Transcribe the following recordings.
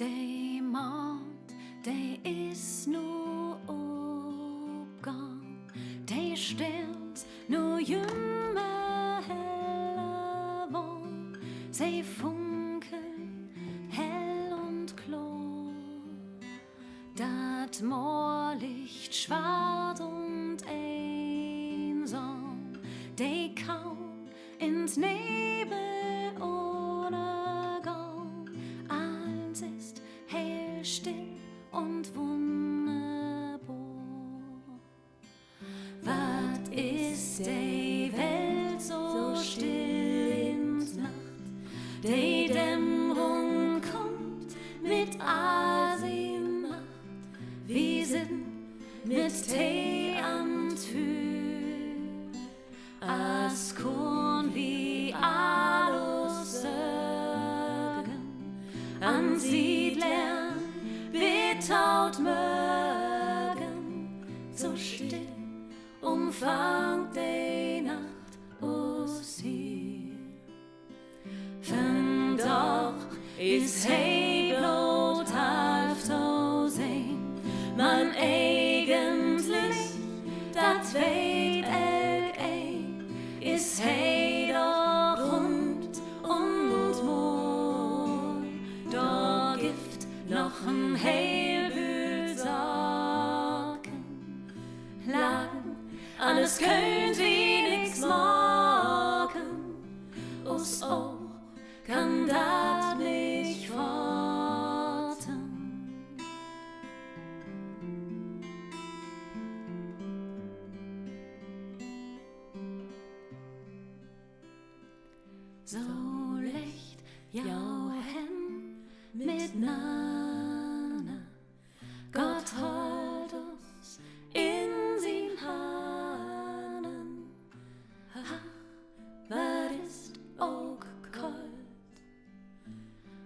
der Mond, der ist nur aufgegangen, der Sterns nur jümmer heller wollen, sie funkeln hell und klar. Dat Moor liegt schwarz und einsam, der kaum ins Nebel ohne Gaum. Alles ist hell, still und wunderbar. Was ist die Welt so still ins Nacht? Die Dämmerung kommt mit all sin Macht. Wir sind mit Tee an Tür, als Koh'n wie alles sagen, an Siedlern betaut mögen, so still umfangt die Nacht uns hier. Von Doch ist hey bloß halb so sehen, man eigentlich dat weet ik een, is hey doch rund und mooi. Da gibt noch ein Heilbüt Sorgen, Lagen, alles könnt wie nix morgen, us auch kann dat nicht warten. So licht jau hen miteinander, Gott halt uns in sin Hahnen. Ach, wat ist auch kalt,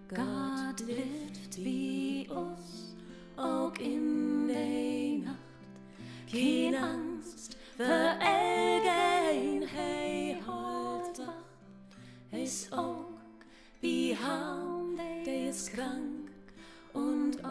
Gott hilft wie uns auch in der Nacht. Kein Angst für Elgein, hey, halt wach. Is ook wie Harten, der ist krank und